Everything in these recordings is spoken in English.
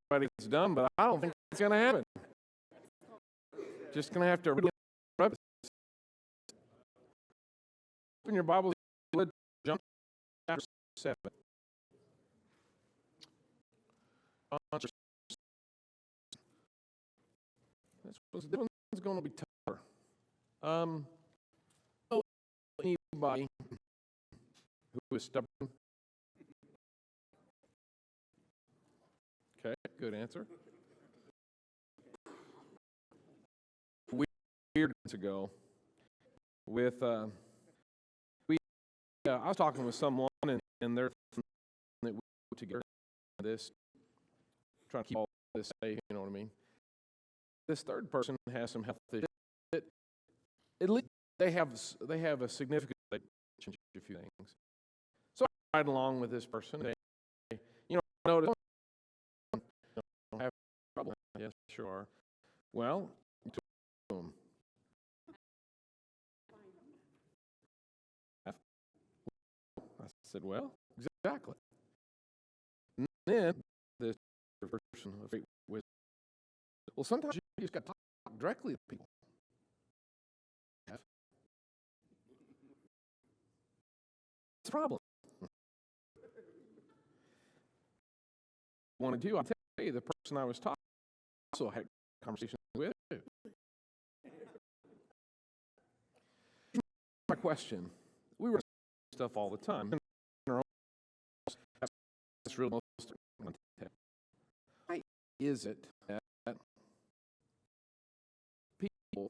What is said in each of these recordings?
everybody gets done, but I don't think it's going to happen. Just going to have to really rub it. Open your Bible, jump to chapter 7. This one's going to be tougher. Anybody who is stubborn? Okay, good answer. Years ago, with I was talking with someone, and they're that we put together this, trying to keep all this safe. You know what I mean? This third person has some health issues. At least they have a significant relationship to a few things. So I ride along with this person. They, notice don't have trouble. Yes, sure are. Well, to them. I said, well, exactly. And then this person was, well, sometimes you just got to talk directly to people. It's a problem. Want to do? I'll tell you, the person I was talking to also had conversations with. My question: we were stuff all the time. In our own house, that's real. Why is it that people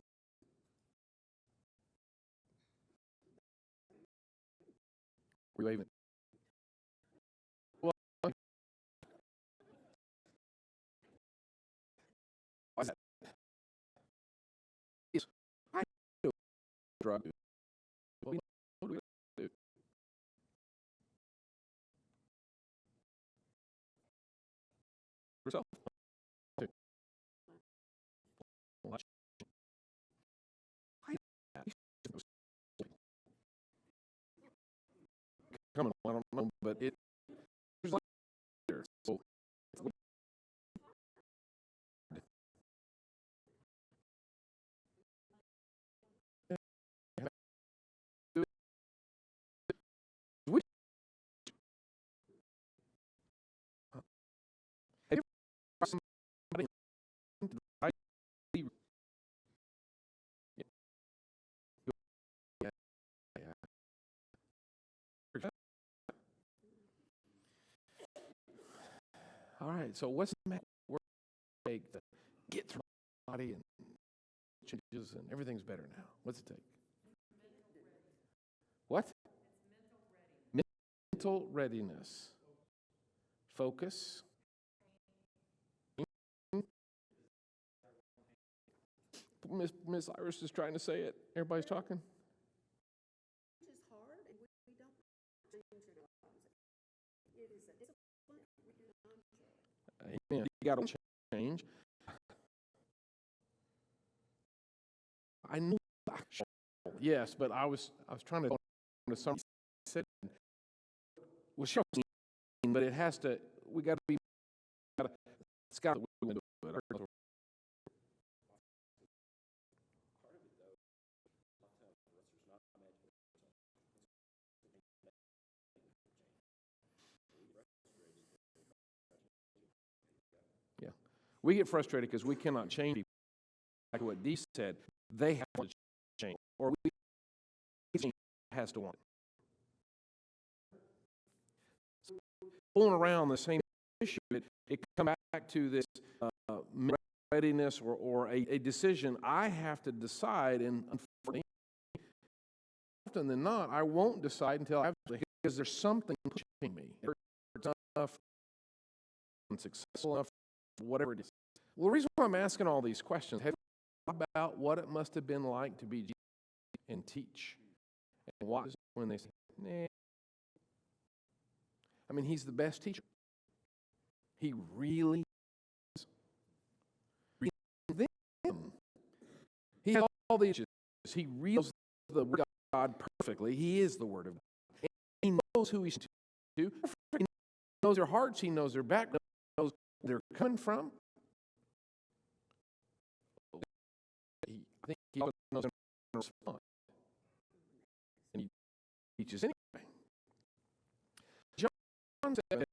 relate it? Well, why is that? I know drug. What do we do? Yourself. Coming, I don't know, but it was like there. So somebody all right, so what's the work take to get through the body and changes and everything's better now? What's it take? What? Mental readiness. Focus. Miss Iris is trying to say it. Everybody's talking. It's hard, and we don't change it. It is a discipline we do not enjoy. Amen. You got to change. I know. Yes, but I was trying to something said was shocking, but it has to. We got to be. It's got to. Yeah, we get frustrated because we cannot change people. Like what Dee said, they have to change, or we has to want it. Pulling around the same issue, it comes back to this readiness or a decision I have to decide, and unfortunately, often than not, I won't decide until I actually, because there's something pushing me. It's enough, I'm successful enough, whatever it is. Well, the reason why I'm asking all these questions, have you thought about what it must have been like to be Jesus and teach? And watch when they say, nah. I mean, he's the best teacher. He really is. He has all the issues. He reads the Word of God perfectly. He is the Word of God. And he knows who he's to. He knows their hearts. He knows their background. He knows they're coming from, I think he also knows how to respond. And he teaches anyway. John said,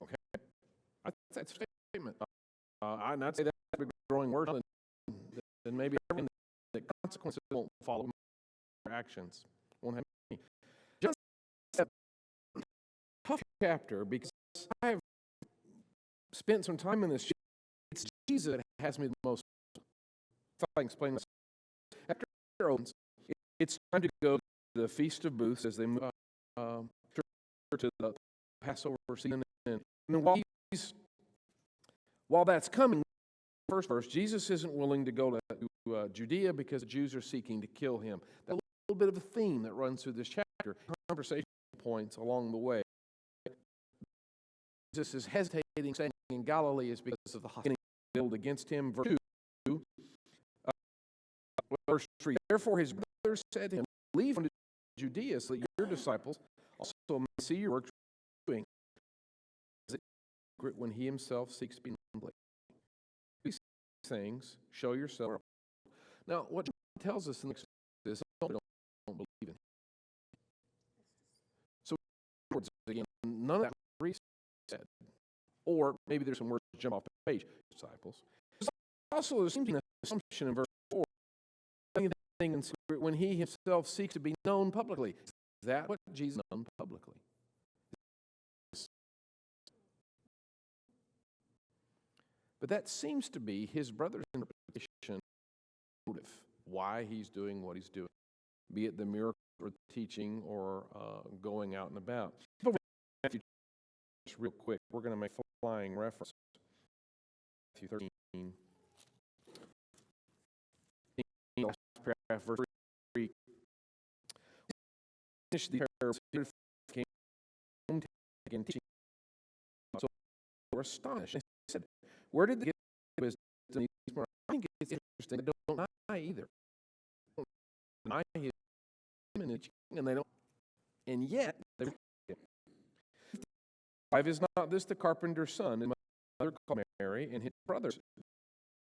okay, that's a statement. I'd not say that would be growing worse than maybe everything that consequences won't follow our actions. Won't have any. John said, tough chapter because I've spent some time in this. It's Jesus that has me the most. If I can explain this. After it opens, it's time to go to the Feast of Booths as they move to the Passover season. And while that's coming, first verse, Jesus isn't willing to go to Judea because the Jews are seeking to kill him. That's a little bit of a theme that runs through this chapter. Conversation points along the way. Jesus is hesitating, saying in Galilee is because of the hostility built against him. Verse 2, verse 3, therefore his brothers said to him, leave to Judea so that your disciples also may see your works doing. When he himself seeks to be known. These things show yourself. Now, what John tells us in the is don't believe in him. So, again, none of that was said. Or maybe there's some words that jump off the page. Disciples. There's also there seems to be an assumption in verse 4. Anything in secret when he himself seeks to be known publicly. Is that what Jesus known publicly? But that seems to be his brother's interpretation motive, why he's doing what he's doing, be it the miracle or the teaching or going out and about. Matthew, just real quick, we're going to make flying reference. Matthew 13, paragraph, verse 3. Finish the parables, came home again teaching. So they were astonished. They said, where did they get wisdom? I think it's interesting. They don't deny either. They don't deny his and they don't, and yet they it. 5 is not this the carpenter's son, and mother called Mary, and his brothers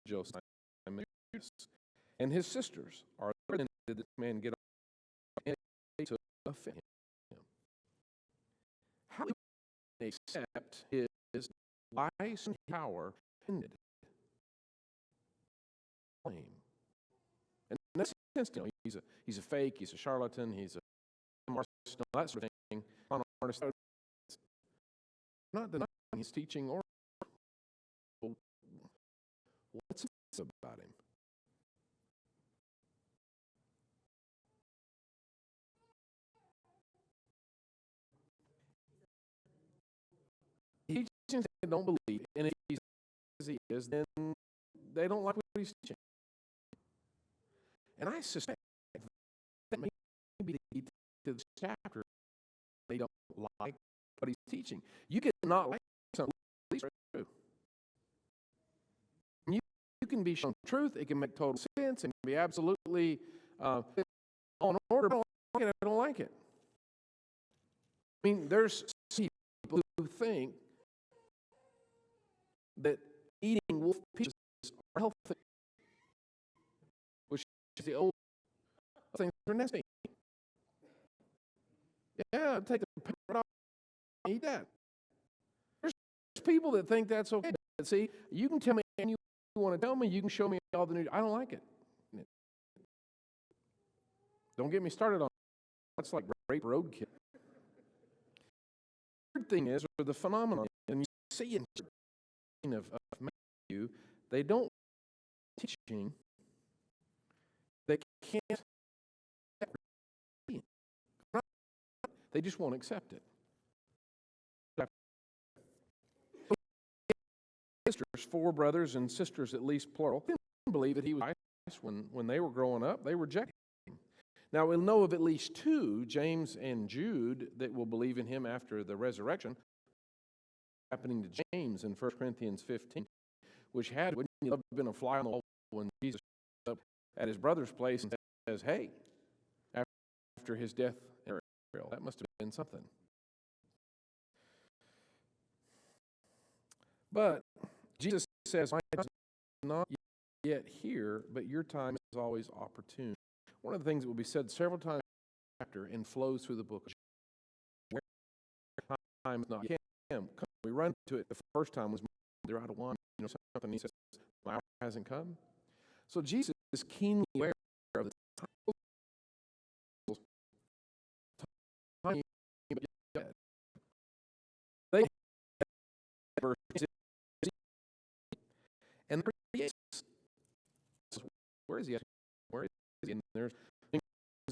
Joseph and Judas, and his sisters are then did this man get up and to offend him? How do they accept his wise and power ended claim? And in that sense, he's a fake, he's a charlatan, he's a marxist, that sort of thing. Artist. Not denying his teaching or what's this about him? He teaches they don't believe, and if he's as he is, then they don't like what he's teaching. And I suspect that may be the key to this chapter. They don't like what he's teaching. You cannot like something at least true. You can be shown truth. It can make total sense and be absolutely on order. But I don't like it. I mean, there's people who think that eating wolf pieces are healthy, which is the old things are nasty. Yeah, take the pepper off and eat that. There's people that think that's okay. See, you can tell me anything you want to tell me. You can show me all the news. I don't like it. Don't get me started on that's like rape roadkill. The third thing is, or the phenomenon, and you see in of Matthew, they don't teaching. They can't. They just won't accept it. Sisters, 4 brothers and sisters at least plural, didn't believe that he was Christ when they were growing up. They rejected him. Now, we'll know of at least two, James and Jude, that will believe in him after the resurrection, happening to James in 1 Corinthians 15, which had, wouldn't you love to have been a fly on the wall when Jesus showed up at his brother's place and says, hey, after his death and burial. That must have been something. But Jesus says, my time is not yet here, but your time is always opportune. One of the things that will be said several times in the chapter and flows through the book, where time is not yet. We run to it the first time was they're out of wine. You know something? He says, my hour hasn't come. So Jesus is keenly aware of the time. They and where is he? Where is he? And there's things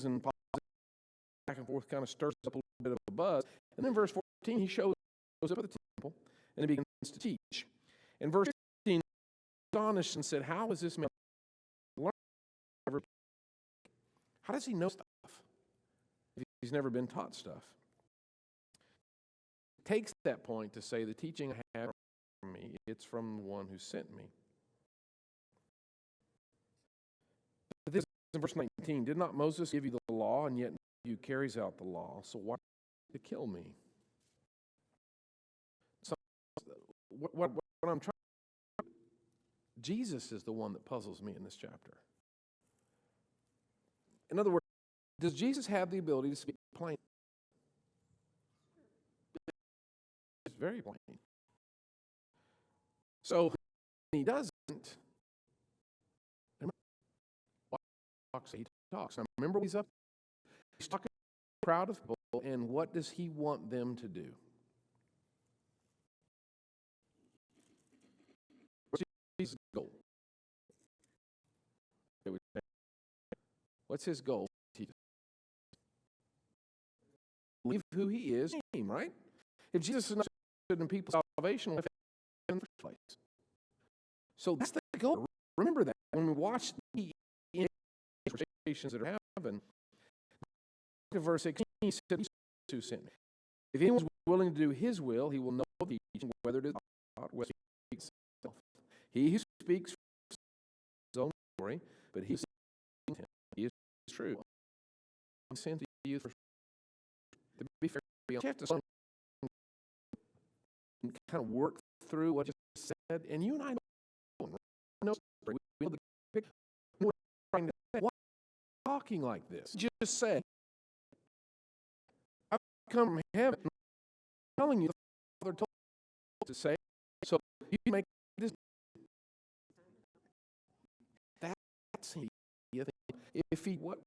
and back and forth, kind of stirs up a little bit of a buzz. And then verse 14, he shows up at the temple and he begins to teach. And verse 15, astonished and said, how is this man learn? How does he know stuff if he's never been taught stuff? Takes that point to say the teaching I have from me, it's from the one who sent me. But this is in verse 19. Did not Moses give you the law, and yet you carries out the law? So why to kill me? So what I'm trying, Jesus is the one that puzzles me in this chapter. In other words, does Jesus have the ability to speak plain? It's very plain. So when he doesn't, he talks. Now remember what he's up. He's talking to a crowd of people, and what does he want them to do? What's his goal? What's his goal? Believe who he is, right? If Jesus is not interested in people's salvation, in the first place. So that's the goal. Remember that when we watch the conversations that are happening. Verse 16, he said, who sent me. If anyone's willing to do his will, he will know the teaching, whether it is God, whether he speaks himself. He who speaks from his own glory, but he is true. I'm sent to you to be fair. You have to kind of work through what you said, and you and I know we know the picture. We're trying to say, why are you talking like this? Just say, I've come from heaven, I'm telling you, the Father told to say, so you make this. That's if he, what